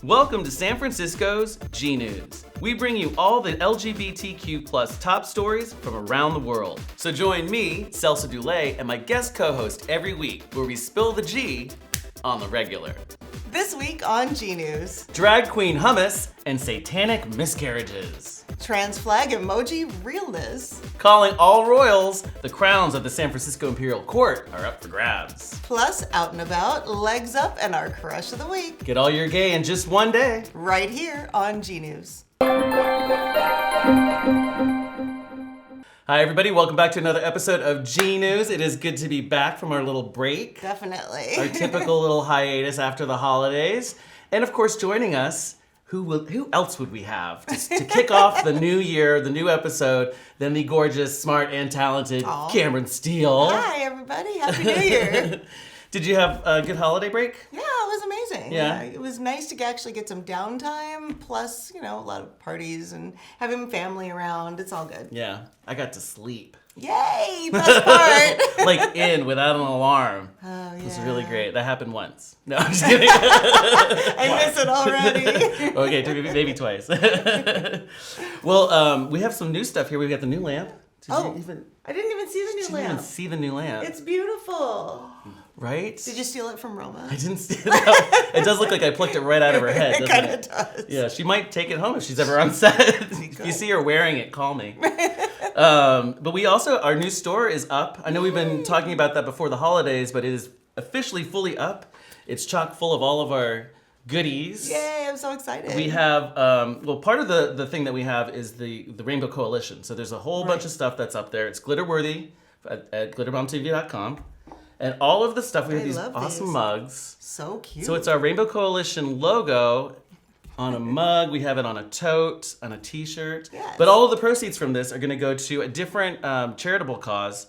Welcome to San Francisco's GNews. We bring you all the LGBTQ plus top stories from around the world. So join me, Celso Dulay, and my guest co-host every week where we spill the G on the regular. This week on GNews. Drag queen hummus and satanic miscarriages. Trans flag emoji realness. Calling all royals, the crowns of the San Francisco Imperial Court are up for grabs. Plus, out and about, legs up, and our crush of the week. Get all your gay in just one day. Right here on GNews. Hi everybody, welcome back to another episode of GNews. It is good to be back from our little break. Definitely. Our typical little hiatus after the holidays. And of course, joining us, who else would we have to kick off the new year, the new episode, than the gorgeous, smart, and talented Cameron Steele. Hi everybody, Happy New Year. Did you have a good holiday break? Yeah, it was amazing. Yeah. It was nice to actually get some downtime, plus, a lot of parties and having family around. It's all good. Yeah, I got to sleep. Yay, best part. Like without an alarm. Oh, yeah. It was really great. That happened once. No, I'm just kidding. I miss it already. Okay, maybe twice. Well, we have some new stuff here. We've got the new lamp. I didn't even see the new Didn't lamp. even see the new lamp. It's beautiful. Right? Did you steal it from Roma? I didn't steal it. It does look like I plucked it right out of her head. It kind of does. Yeah, she might take it home if she's ever on set. If you see her wearing it, call me. But we also, our new store is up. I know we've been talking about that before the holidays, but it is officially fully up. It's chock full of all of our goodies. Yay, I'm so excited. We have, part of the thing that we have is the Rainbow Coalition. So there's a whole bunch of stuff that's up there. It's glitter-worthy at glitterbombtv.com. And all of the stuff, we have these awesome mugs. So cute. So it's our Rainbow Coalition logo on a mug. We have it on a tote, on a t-shirt. Yes. But all of the proceeds from this are going to go to a different charitable cause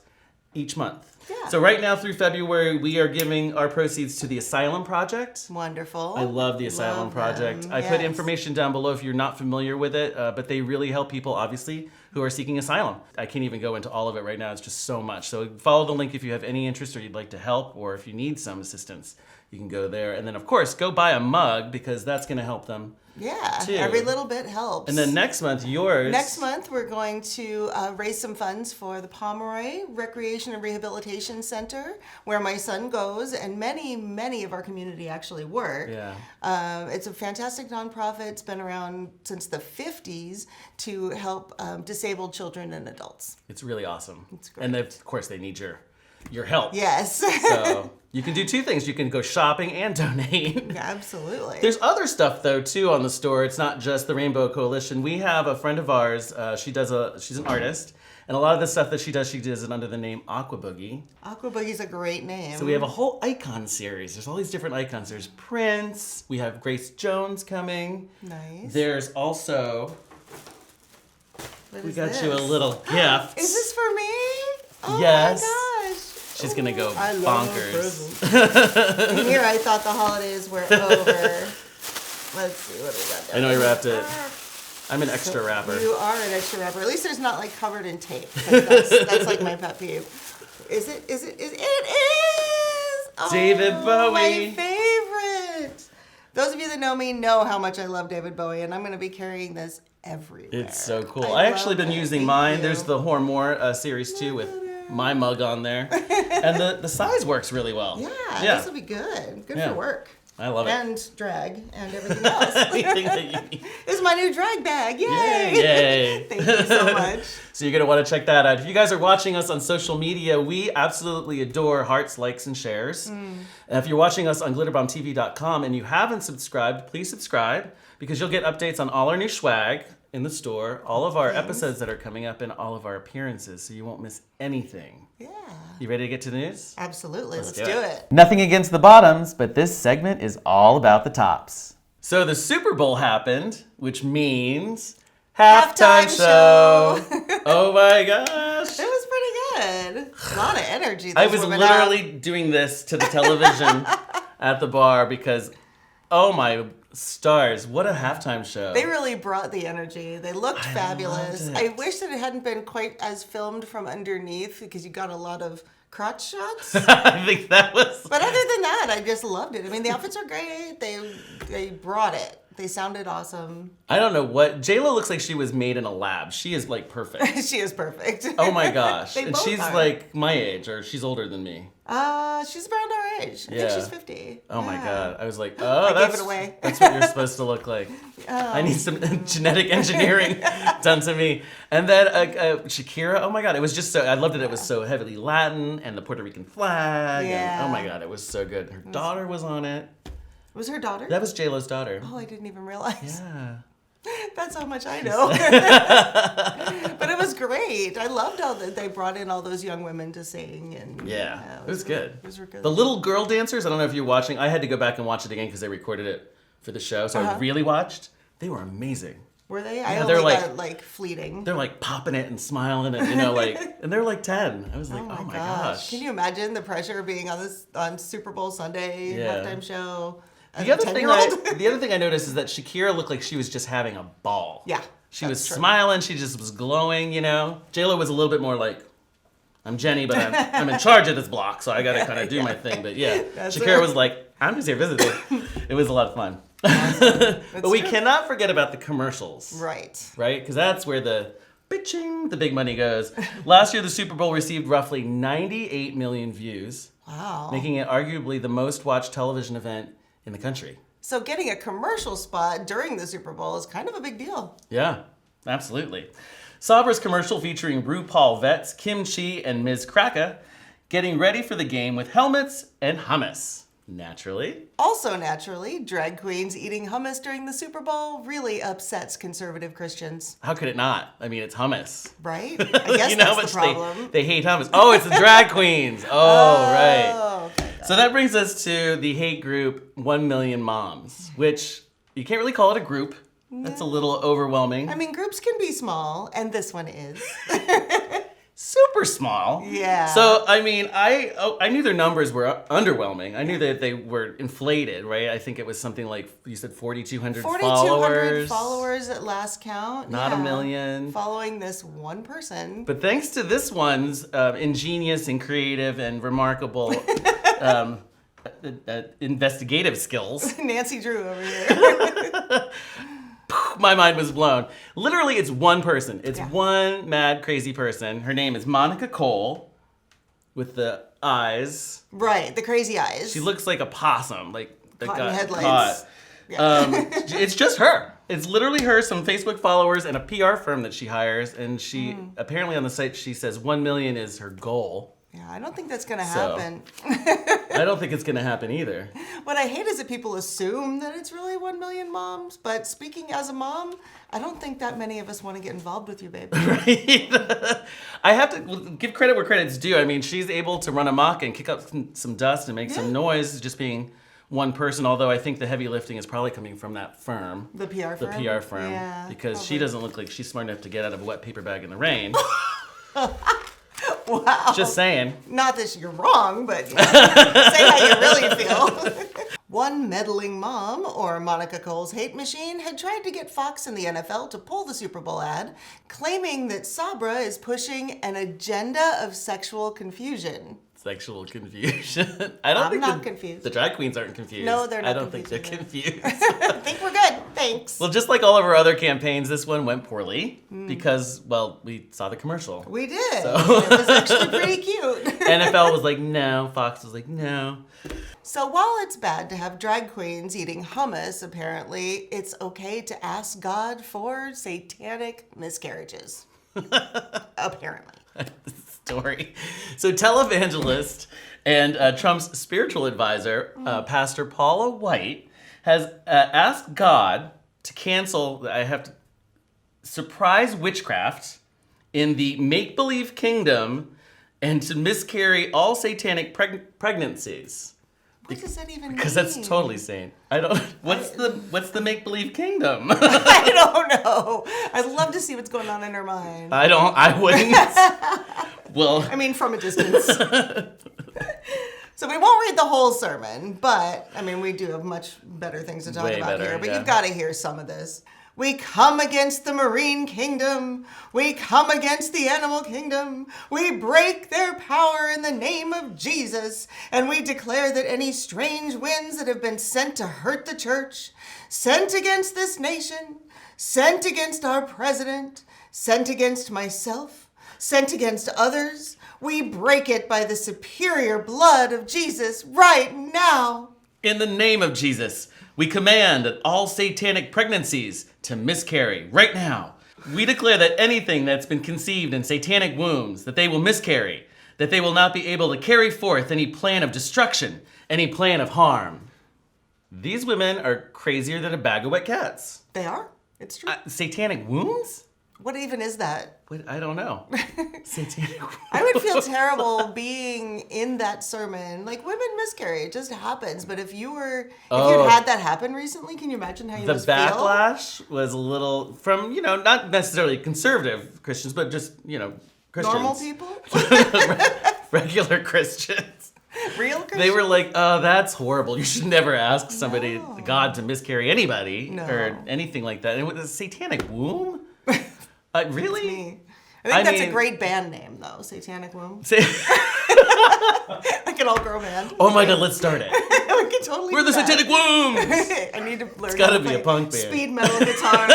each month. Yeah. So right now through February, we are giving our proceeds to the Asylum Project. Wonderful. I love the Asylum Project. Them. I put information down below if you're not familiar with it, but they really help people, obviously, who are seeking asylum. I can't even go into all of it right now. It's just so much. So follow the link if you have any interest or you'd like to help, or if you need some assistance, you can go there. And then, of course, go buy a mug because that's going to help them. Yeah, too. Every little bit helps. And then next month, yours. Next month, we're going to raise some funds for the Pomeroy Recreation and Rehabilitation Center, where my son goes, and many of our community actually work. Yeah. It's a fantastic nonprofit. It's been around since the 50s to help disabled children and adults. It's really awesome. It's great. And of course, they need your help. Yes. So you can do two things. You can go shopping and donate. Absolutely. There's other stuff though too on the store. It's not just the Rainbow Coalition. We have a friend of ours. She's an artist, and a lot of the stuff that she does it under the name Aqua Boogie. Aqua Boogie's a great name. So we have a whole icon series. There's all these different icons. There's Prince. We have Grace Jones coming. Nice. There's also. We got this? you a little gift. Is this for me? Oh Yes. my gosh. She's gonna go I love bonkers. And here I thought the holidays were over. Let's see what we got there. I know you wrapped it. I'm an extra wrapper. You are an extra wrapper. At least there's not like covered in tape. That's like my pet peeve. Is it? It is! Oh, David Bowie. My favorite. Those of you that know me know how much I love David Bowie, and I'm going to be carrying this everywhere. It's so cool. I actually been using mine. There's the Hormore series too with my mug on there. And the size works really well. Yeah. This will be good. Good for work. I love it. And drag and everything else. Anything that you need. This is my new drag bag. Yay! Yay. Thank you so much. So you're going to want to check that out. If you guys are watching us on social media, we absolutely adore hearts, likes, and shares. And if you're watching us on glitterbombtv.com and you haven't subscribed, please subscribe because you'll get updates on all our new Schwag in the store, all of our episodes that are coming up, and all of our appearances, so you won't miss anything. Yeah. You ready to get to the news? Absolutely. Let's do it. Nothing against the bottoms, but this segment is all about the tops. So the Super Bowl happened, which means halftime show. Oh my gosh. It was pretty good. A lot of energy. I was literally doing this to the television at the bar because, oh my stars, what a halftime show. They really brought the energy. They looked fabulous. loved I it. wish that it hadn't been quite as filmed from underneath because you got a lot of crotch shots. I think that was. But other than that, I just loved it. I mean, the outfits are great. They brought it. They sounded awesome. I don't know what J-Lo looks like. She was made in a lab. She is like perfect. She is perfect. Oh my gosh! They And both she's are. like my age, or she's older than me. She's around our age. I think she's 50. Oh my Yeah. god! I was like, oh, I that's gave it away. that's what you're supposed to look like. I need some genetic engineering done to me. And then Shakira. Oh my god! It was just so. I loved it. It was so heavily Latin and the Puerto Rican flag. Yeah. And, oh my god! It was so good. Her daughter was on it. Was her daughter? That was J-Lo's daughter. Oh, I didn't even realize. Yeah. That's how much I know. But it was great. I loved how they brought in all those young women to sing. And Yeah, it was good. It was good. The little girl dancers, I don't know if you're watching. I had to go back and watch it again because they recorded it for the show. So I really watched. They were amazing. Were they? Yeah, I they're only like- got like fleeting. They're like popping it and smiling and, and they're like 10. I was like, oh my gosh. Can you imagine the pressure of being on Super Bowl Sunday Yeah. halftime show? As The a other, thing 10-year-old? the other thing I noticed is that Shakira looked like she was just having a ball. Yeah, She that's was true. smiling. She just was glowing, J-Lo was a little bit more like, I'm Jenny, but I'm in charge of this block, so I got to kind of do my thing. But yeah, That's Shakira it. was like, I'm just here visiting. It was a lot of fun. But we true. cannot forget about the commercials. Right. Right? Because that's where the big money goes. Last year, the Super Bowl received roughly 98 million views, Wow. making it arguably the most watched television event in the country. So getting a commercial spot during the Super Bowl is kind of a big deal. Yeah, absolutely. Sabra's commercial featuring RuPaul vets Kim Chi and Ms. Kraka getting ready for the game with helmets and hummus. Naturally. Also, naturally, drag queens eating hummus during the Super Bowl really upsets conservative Christians, How could it not? I mean, it's hummus. right? I guess You know how that's the much problem. they hate hummus. Oh, it's the drag queens. Oh, right. Oh, okay. So that brings us to the hate group 1 Million Moms, which you can't really call it a group. That's a little overwhelming. I mean, groups can be small, and this one is. Super small. Yeah. So, I mean, I knew their numbers were underwhelming. I knew that they were inflated, right? I think it was something like, you said 4,200 4,200 followers at last count. Not a million. Following this one person. But thanks to this one's ingenious and creative and remarkable investigative skills, Nancy Drew over here. my mind was blown. Literally, it's one person. It's one mad, crazy person. Her name is Monica Cole, with the eyes. Right, the crazy eyes. She looks like a possum, like that Caught in got headlights. caught. Yeah. It's just her. It's literally her, some Facebook followers, and a PR firm that she hires. And she apparently on the site she says 1 million is her goal. Yeah, I don't think that's going to So- happen. I don't think it's gonna happen either. What I hate is that people assume that it's really 1 million moms. But speaking as a mom, I don't think that many of us want to get involved with you, babe. Right? I have to give credit where credit's due. I mean, she's able to run amok and kick up some dust and make some noise just being one person, although I think the heavy lifting is probably coming from that firm. The PR The firm? PR firm. Yeah, because she probably. doesn't look like she's smart enough to get out of a wet paper bag in the rain. Wow. Just saying. Not that you're wrong, but say how you really feel. One meddling mom, or Monica Cole's hate machine, had tried to get Fox and the NFL to pull the Super Bowl ad, claiming that Sabra is pushing an agenda of sexual confusion. Sexual confusion. I don't I'm think not confused. The drag queens aren't confused. No, they're not I don't think they're confused confused. I think we're good. Thanks. Well, just like all of our other campaigns, this one went poorly because, well, we saw the commercial. We did. So- It was actually pretty cute. NFL was like, no. Fox was like, no. So while it's bad to have drag queens eating hummus, apparently, it's okay to ask God for satanic miscarriages. Apparently. Story. So televangelist and Trump's spiritual advisor, Pastor Paula White, has asked God to cancel, surprise witchcraft in the make-believe kingdom and to miscarry all satanic pregnancies. What does that even mean? Because that's totally sane. I don't. What's the make-believe kingdom? I don't know. I'd love to see what's going on in her mind. I wouldn't. Well, I mean, from a distance. So we won't read the whole sermon, but, I mean, we do have much better things to talk Way about better, here. But yeah. you've got to hear some of this. We come against the marine kingdom. We come against the animal kingdom. We break their power in the name of Jesus. And we declare that any strange winds that have been sent to hurt the church, sent against this nation, sent against our president, sent against myself, sent against others, we break it by the superior blood of Jesus right now. In the name of Jesus, we command all satanic pregnancies to miscarry right now. We declare that anything that's been conceived in satanic wombs, that they will miscarry, that they will not be able to carry forth any plan of destruction, any plan of harm. These women are crazier than a bag of wet cats. They are? It's true. Satanic wombs? What even is that? I don't know. Satanic wombs. I would feel terrible being in that sermon. Like, women miscarry. It just happens. But if you'd had that happen recently, can you imagine how you must feel? The backlash was a little from, not necessarily conservative Christians, but just, Christians. Normal people? Regular Christians. Real Christians? They were like, oh, that's horrible. You should never ask somebody, God, to miscarry anybody or anything like that. And it was a satanic womb? Really? I think that's a great band name, though. Satanic Womb. Like an all-girl band. Oh my God, let's start it. We can totally We're the Satanic Wombs. I need to learn. It's got to be a punk band. Speed metal guitar.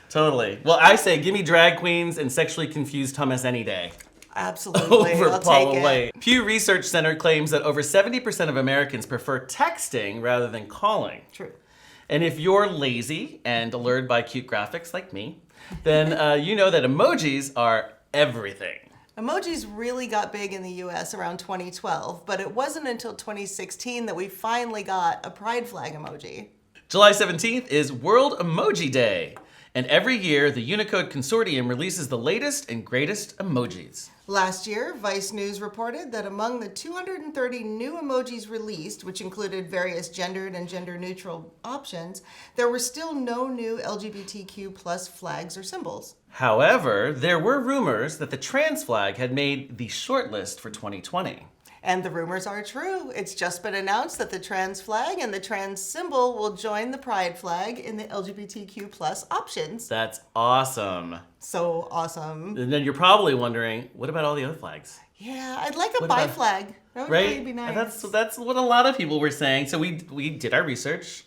Totally. Well, I say, give me drag queens and sexually confused hummus any day. Absolutely. Over I'll Paula take White. it. Pew Research Center claims that over 70% of Americans prefer texting rather than calling. True. And if you're lazy and allured by cute graphics like me, then you know that emojis are everything. Emojis really got big in the US around 2012, but it wasn't until 2016 that we finally got a pride flag emoji. July 17th is World Emoji Day. And every year, the Unicode Consortium releases the latest and greatest emojis. Last year, Vice News reported that among the 230 new emojis released, which included various gendered and gender-neutral options, there were still no new LGBTQ plus flags or symbols. However, there were rumors that the trans flag had made the shortlist for 2020. And the rumors are true. It's just been announced that the trans flag and the trans symbol will join the pride flag in the LGBTQ plus options. That's awesome. So awesome. And then you're probably wondering, what about all the other flags? Yeah, I'd like a bi flag. That would really be nice. That's what a lot of people were saying. So we did our research,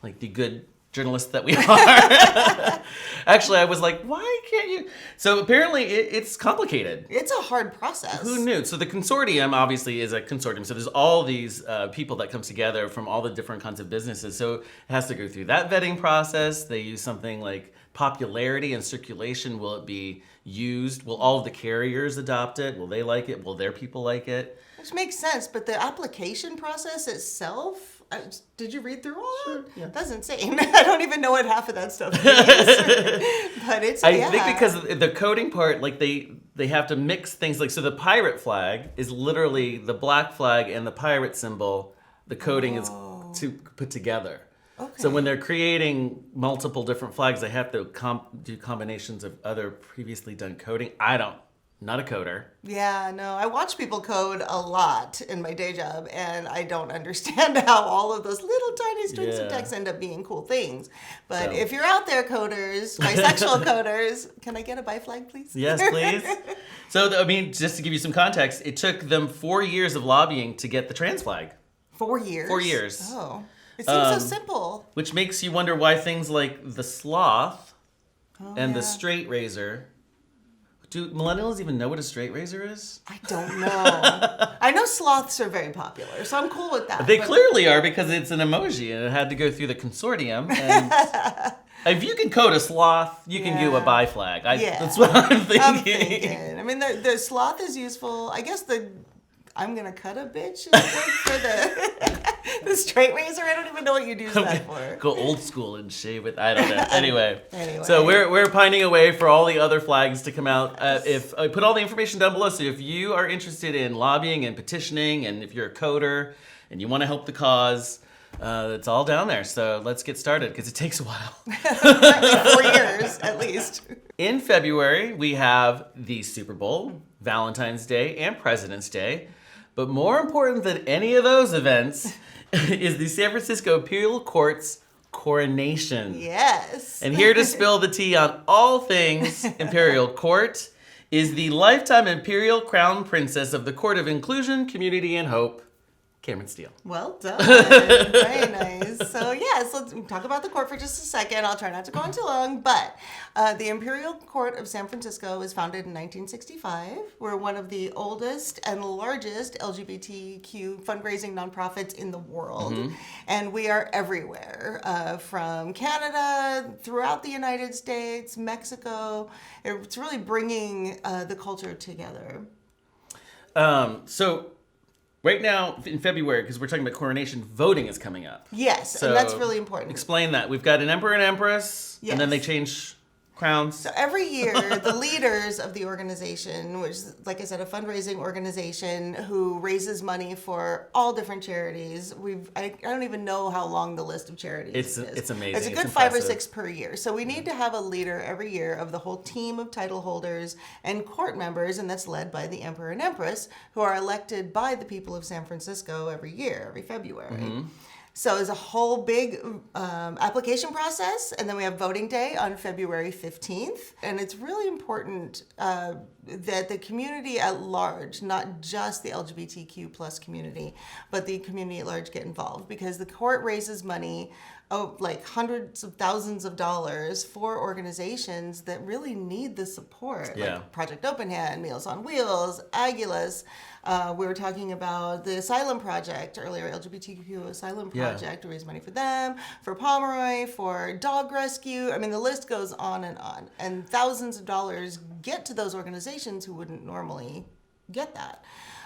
like the good journalists that we are. Actually, I was like, why can't you? So apparently it's complicated. It's a hard process. Who knew? So the consortium obviously is a consortium. So there's all these people that come together from all the different kinds of businesses. So it has to go through that vetting process. They use something like popularity and circulation. Will it be used? Will all of the carriers adopt it? Will they like it? Will their people like it? Which makes sense, but the application process itself, did you read through all that? Yeah. That's insane. I don't even know what half of that stuff means. But it's, I think because the coding part, like they have to mix things. Like, so the pirate flag is literally the black flag and the pirate symbol. The coding is to put together. Okay. So when they're creating multiple different flags, they have to do combinations of other previously done coding. Not a coder. Yeah, no, I watch people code a lot in my day job, and I don't understand how all of those little tiny strings of text end up being cool things. But if you're out there, coders, bisexual coders, can I get a bi flag, please? Yes, please. So, I mean, just to give you some context, it took them 4 years of lobbying to get the trans flag. 4 years? 4 years. Oh, it seems so simple. Which makes you wonder why things like the sloth and the straight razor. Do millennials even know what a straight razor is? I don't know. I know sloths are very popular, so I'm cool with that. They clearly are because it's an emoji and it had to go through the consortium. And if you can code a sloth, you can do a bi flag. That's what I'm thinking. I mean, the sloth is useful. I guess I'm gonna cut a bitch is for the straight razor. I don't even know what you'd use that for. Go old school and shave it. I don't know. Anyway. So we're pining away for all the other flags to come out. If I put all the information down below, so if you are interested in lobbying and petitioning, and if you're a coder and you want to help the cause, it's all down there. So let's get started because it takes a while. 4 years at least. In February, we have the Super Bowl, Valentine's Day, and President's Day. But more important than any of those events is the San Francisco Appeal Court's coronation. Yes. And here to spill the tea on all things Imperial Court is the lifetime Imperial Crown Princess of the Court of Inclusion, Community, and Hope, Cameron Steele. Well done. Very nice. So yes, let's talk about the court for just a second. I'll try not to go on too long, but the Imperial Court of San Francisco was founded in 1965. We're one of the oldest and largest LGBTQ fundraising nonprofits in the world. And we are everywhere, from Canada, throughout the United States, Mexico. It's really bringing the culture together. So right now, in February, because we're talking about coronation, voting is coming up. Yes, So and that's really important. Explain that. We've got an emperor and empress, Yes. and then they change crowns. So every year, the leaders of the organization, which is, like I said, a fundraising organization who raises money for all different charities. I don't even know how long the list of charities is. It's amazing. It's a good 5 or 6 per year. So we need to have a leader every year of the whole team of title holders and court members, and that's led by the emperor and empress, who are elected by the people of San Francisco every year, every February. So it's a whole big application process, and then we have voting day on February 15th. And it's really important that the community at large, not just the LGBTQ plus community, but the community at large get involved, because the court raises money, like hundreds of thousands of dollars for organizations that really need the support, like Project Open Hand, Meals on Wheels, Aguilas. We were talking about the Asylum Project earlier, LGBTQ Asylum Project, to raise money for them, for Pomeroy, for dog rescue. I mean, the list goes on. And thousands of dollars get to those organizations who wouldn't normally get that.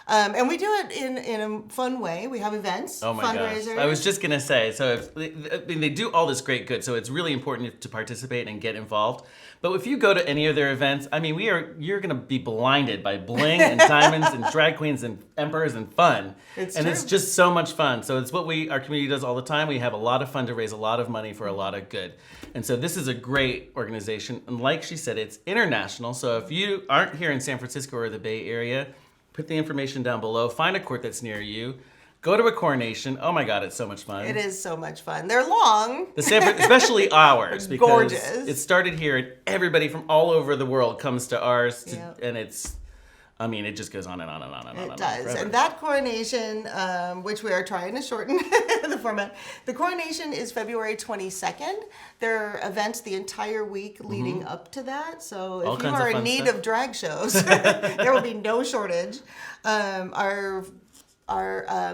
And we do it in a fun way. We have events, fundraisers. Gosh. I was just going to say, so they do all this great good, so it's really important to participate and get involved. But if you go to any of their events, I mean, you're going to be blinded by bling and diamonds and drag queens and emperors and fun. It's just so much fun. So it's what our community does all the time. We have a lot of fun to raise a lot of money for a lot of good. And so this is a great organization. And like she said, it's international. So if you aren't here in San Francisco or the Bay Area, put the information down below. Find a court that's near you. Go to a coronation. Oh my God, it's so much fun. It is so much fun. They're long. Especially ours. Because gorgeous. It started here and everybody from all over the world comes to ours. And it just goes on and on and on and on. It does. Forever. And that coronation, which we are trying to shorten the format, the coronation is February 22nd. There are events the entire week leading up to that. So if you are in need of drag shows, there will be no shortage. Our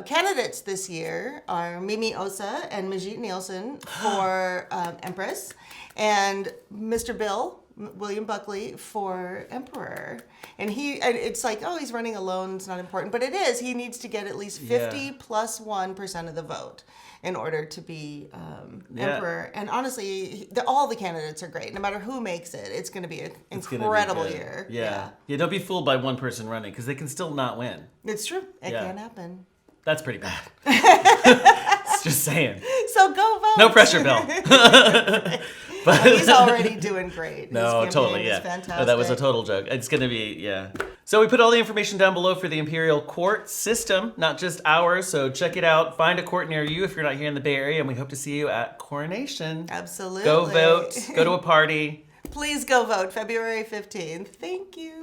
candidates this year are Mimi Osa and Majit Nielsen for Empress, and Mr. William Buckley for Emperor. And it's like, he's running alone, it's not important. But it is. He needs to get at least 50 plus 1% of the vote in order to be Emperor. And honestly, all the candidates are great. No matter who makes it, it's going to be an incredible year. Yeah, don't be fooled by one person running, because they can still not win. It's true. It can happen. That's pretty bad. Just saying. So go vote. No pressure, Bill. But he's already doing great. No, totally, yeah. Fantastic. No, that was a total joke. It's going to be, So we put all the information down below for the Imperial Court system, not just ours. So check it out. Find a court near you if you're not here in the Bay Area, and we hope to see you at Coronation. Absolutely. Go vote. Go to a party. Please go vote February 15th. Thank you.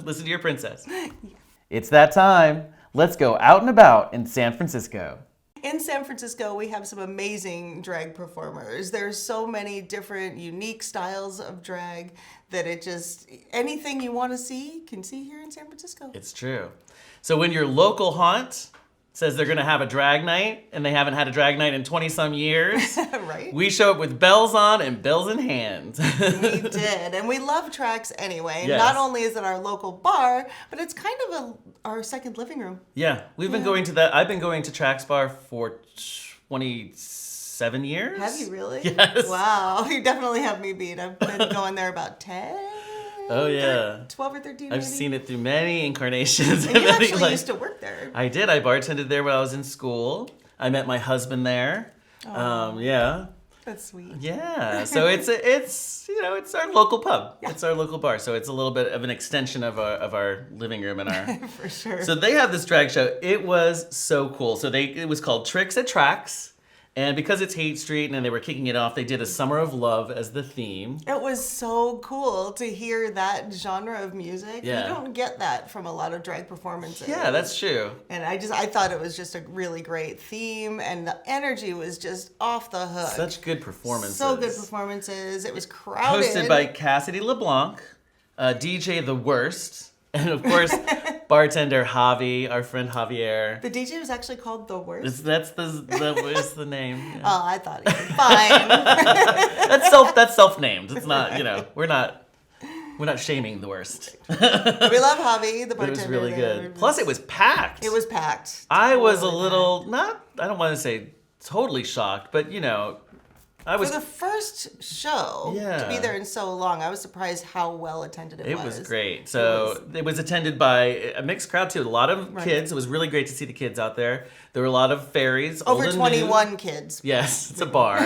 Listen to your princess. It's that time. Let's go out and about in San Francisco. In San Francisco, we have some amazing drag performers. There's so many different, unique styles of drag that anything you want to see, can see here in San Francisco. It's true. So when your local haunt says they're going to have a drag night, and they haven't had a drag night in 20-some years, right? We show up with bells on and bells in hand. We did, and we love Trax anyway. Yes. Not only is it our local bar, but it's kind of our second living room. Yeah, we've been going to that. I've been going to Trax Bar for 27 years. Have you really? Yes. Wow, you definitely have me beat. I've been going there about 10. Oh, yeah. 12 or 13, maybe? I've seen it through many incarnations. And you actually used to work there. I did. I bartended there when I was in school. I met my husband there. Yeah. That's sweet. Yeah. So it's our local pub. Yeah. It's our local bar. So it's a little bit of an extension of our living room and our. For sure. So they have this drag show. It was so cool. So it was called Tricks at Trax. And because it's Hate Street and they were kicking it off, they did a Summer of Love as the theme. It was so cool to hear that genre of music. Yeah. You don't get that from a lot of drag performances. Yeah, that's true. And I thought it was just a really great theme, and the energy was just off the hook. Such good performances. So good performances. It was crowded. Hosted by Cassidy LeBlanc, DJ The Worst, and of course, bartender Javi, our friend Javier. The DJ was actually called The Worst? That's the name. Yeah. Oh, I thought it was fine. That's self-named. It's not, we're not shaming The Worst. We love Javi, the bartender. But it was really there. good. Plus, it was packed. It was packed. I was a Totally little, I don't want to say totally shocked, but I was. For the first show, to be there in so long, I was surprised how well attended it was. It was great. So it was attended by a mixed crowd too. A lot of kids. It was really great to see the kids out there. There were a lot of fairies. Over old and 21 new. kids. Yes, it's a bar.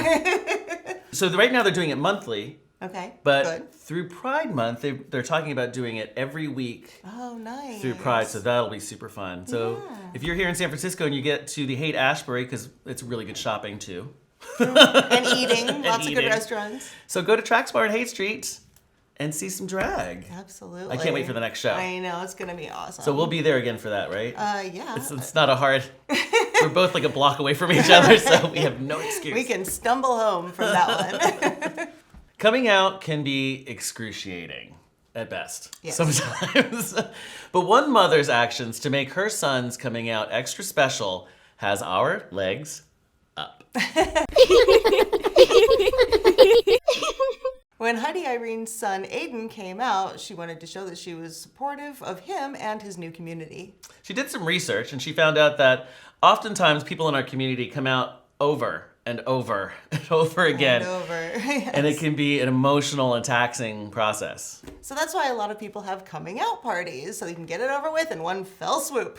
So right now they're doing it monthly. Okay, But good. through Pride Month, they're talking about doing it every week. Oh, nice. Through Pride, so that'll be super fun. So if you're here in San Francisco and you get to the Haight Ashbury, because it's really good shopping too. And eating. Lots of good restaurants. So go to Traxbar and Haight Street and see some drag. Absolutely. I can't wait for the next show. I know, it's going to be awesome. So we'll be there again for that, right? Yeah. It's not a hard... We're both like a block away from each other, so we have no excuse. We can stumble home from that one. Coming out can be excruciating at best. Yes. Sometimes. But one mother's actions to make her son's coming out extra special has our legs up. When Heidi Irene's son Aiden came out, she wanted to show that she was supportive of him and his new community. She did some research and she found out that oftentimes people in our community come out over and over and over again. And over. Yes. And it can be an emotional and taxing process. So that's why a lot of people have coming out parties, so they can get it over with in one fell swoop.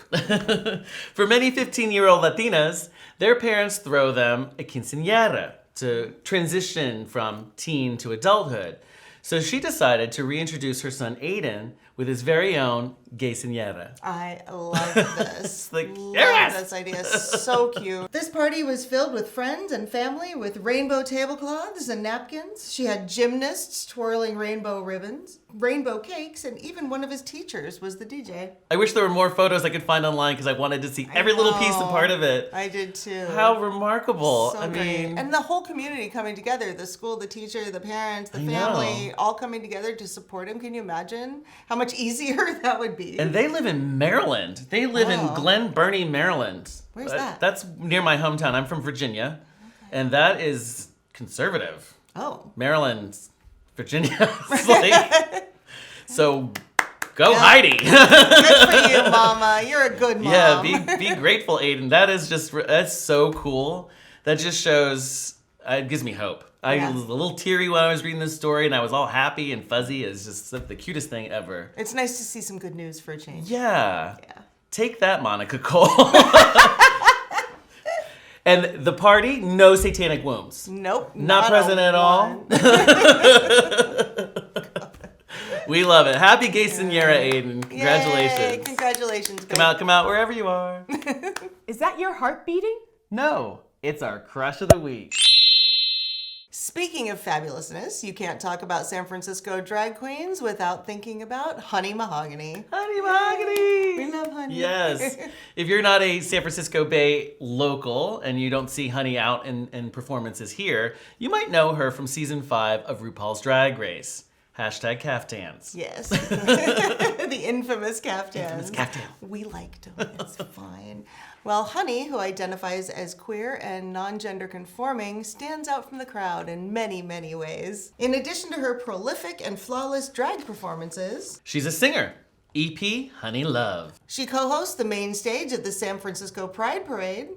For many 15-year-old Latinas, their parents throw them a quinceañera to transition from teen to adulthood. So she decided to reintroduce her son Aiden with his very own quinceañera. I love this. Yes! Love this idea. So cute. This party was filled with friends and family with rainbow tablecloths and napkins. She had gymnasts twirling rainbow ribbons, rainbow cakes, and even one of his teachers was the DJ. I wish there were more photos I could find online because I wanted to see every little piece and part of it. I did too. How remarkable. So great. And the whole community coming together, the school, the teacher, the parents, the family, all coming together to support him. Can you imagine how much easier that would be? And they live in Maryland. They live in Glen Burnie, Maryland. Where's that? That's near my hometown. I'm from Virginia. Okay. And that is conservative. Oh. Maryland, Virginia. It's like, so go Heidi. Good for you, Mama. You're a good mom. Yeah, be grateful, Aiden. That's so cool. That just shows, it gives me hope. I was a little teary when I was reading this story, and I was all happy and fuzzy. It's just the cutest thing ever. It's nice to see some good news for a change. Yeah. Take that, Monica Cole. And the party, no satanic wombs. Nope. Not present at all. We love it. Happy quinceañera, Aiden. Congratulations. Yay, congratulations, babe. Come out wherever you are. Is that your heart beating? No, it's our crush of the week. Speaking of fabulousness, you can't talk about San Francisco drag queens without thinking about Honey Mahogany. Honey Mahogany! We love Honey. Yes. If you're not a San Francisco Bay local and you don't see Honey out in performances here, you might know her from season 5 of RuPaul's Drag Race. #caftans. Yes. The infamous caftans. Infamous caftan. We liked them. It's fine. Well, Honey, who identifies as queer and non-gender conforming, stands out from the crowd in many, many ways. In addition to her prolific and flawless drag performances, She's a singer. EP Honey Love. she co-hosts the main stage of the San Francisco Pride Parade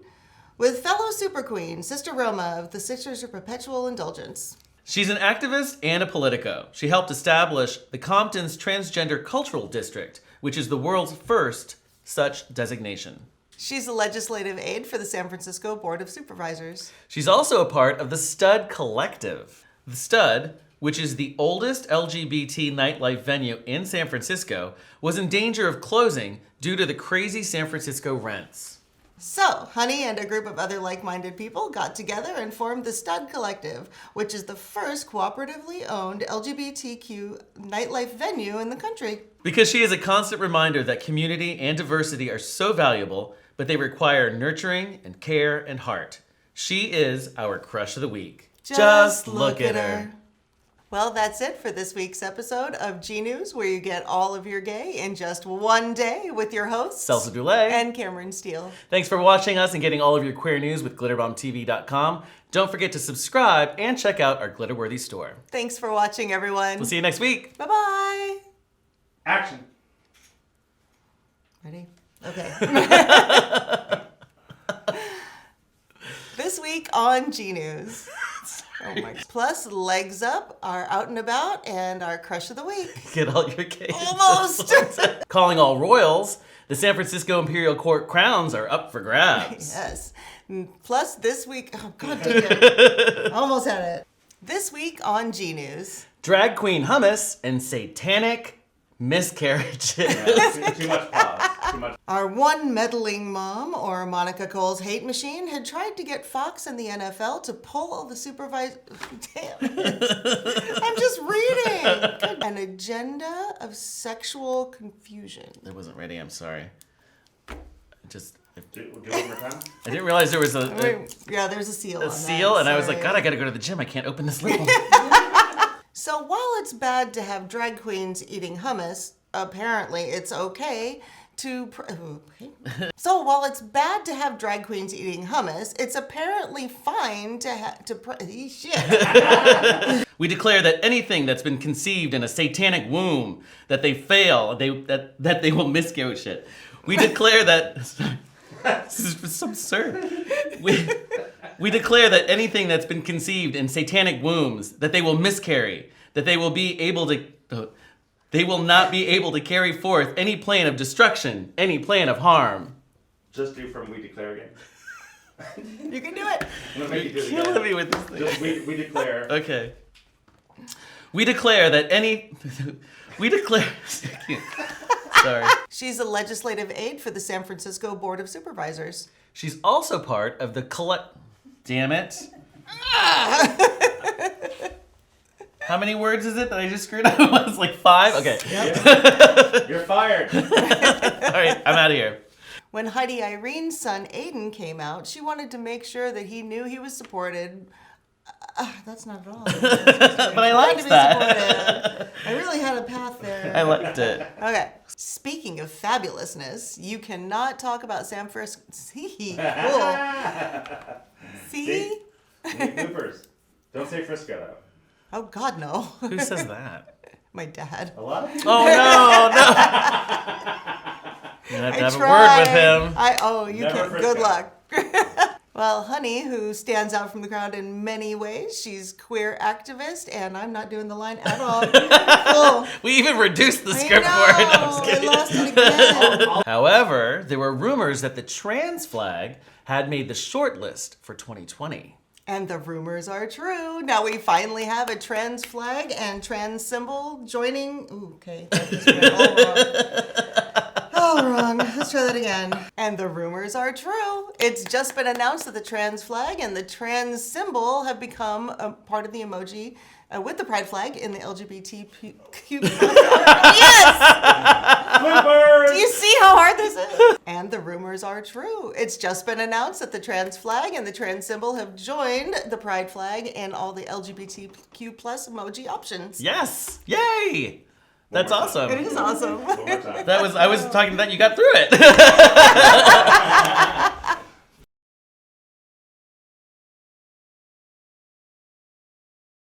with fellow super queen, Sister Roma of the Sisters of Perpetual Indulgence. She's an activist and a politico. She helped establish the Compton's Transgender Cultural District, which is the world's first such designation. She's a legislative aide for the San Francisco Board of Supervisors. She's also a part of the Stud Collective. The Stud, which is the oldest LGBT nightlife venue in San Francisco, was in danger of closing due to the crazy San Francisco rents. So, Honey and a group of other like-minded people got together and formed the Stud Collective, which is the first cooperatively owned LGBTQ nightlife venue in the country. Because she is a constant reminder that community and diversity are so valuable, but they require nurturing and care and heart. She is our crush of the week. Just look at her. Well, that's it for this week's episode of GNews, where you get all of your gay in just one day with your hosts, Celso Dulay and Cameron Steele. Thanks for watching us and getting all of your queer news with glitterbombtv.com. Don't forget to subscribe and check out our Glitterworthy store. Thanks for watching, everyone. We'll see you next week. Bye-bye. Action. Ready? Okay. This week on GNews. Oh my. Plus, Legs Up, our Out and About, and our Crush of the Week. Get all your gay. Almost. Calling all royals, the San Francisco Imperial Court crowns are up for grabs. Yes. Plus, this week, oh god dang it. Almost had it. This week on GNews. Drag queen hummus and satanic miscarriages. Too much pause. Too much. Our one meddling mom, or Monica Cole's hate machine, had tried to get Fox and the NFL to pull all the supervisors. Damn it. I'm just reading. An agenda of sexual confusion. I wasn't ready, I'm sorry. Do it one more time. I didn't realize there was Yeah, there's a seal on a that. seal, and I was like, Sorry. God, I gotta go to the gym. I can't open this label. So while it's bad to have drag queens eating hummus, apparently it's okay to... So while it's bad to have drag queens eating hummus, it's apparently fine to shit. We declare that anything that's been conceived in a satanic womb, that they fail, that they will miscarry shit. We declare that... This is so absurd. We declare that anything that's been conceived in satanic wombs, that they will miscarry, that they will not be able to carry forth any plan of destruction, any plan of harm. Just do from We Declare again. You can do it. I'm gonna make you do it Killing again. me with this thing. Just we declare. Okay. We declare that any... We declare... Sorry. She's a legislative aide for the San Francisco Board of Supervisors. She's also part of the collect... Damn it. How many words is it that I just screwed up? It was like 5? Okay. Yep. You're fired. All right, I'm out of here. When Heidi Irene's son Aiden came out, she wanted to make sure that he knew he was supported. That's not at all. But I liked that. I really had a path there. I liked it. Okay. Speaking of fabulousness, you cannot talk about San Francisco. See? Bloopers. Don't say Frisco though. Oh God, no. Who says that? My dad. A lot of people. Oh, no. You're going to have to have a word with him. You Never can. Frisco. Good luck. Well, Honey, who stands out from the crowd in many ways, she's queer activist, and I'm not doing the line at all. Oh, We even reduced the I script know. for it. No, I'm just I kidding. lost it again. However, there were rumors that the trans flag had made the short list for 2020. And the rumors are true. Now we finally have a trans flag and trans symbol joining. Ooh, okay. That just went all wrong. Let's try that again. And the rumors are true. It's just been announced that the trans flag and the trans symbol have become a part of the emoji with the pride flag in the LGBTQ. Yes! Bloopers. Do you see how hard this is? And the rumors are true. It's just been announced that the trans flag and the trans symbol have joined the pride flag and all the LGBTQ plus emoji options. Yes! Yay! That's more time. awesome. It is awesome. One more time. I was talking that you got through it.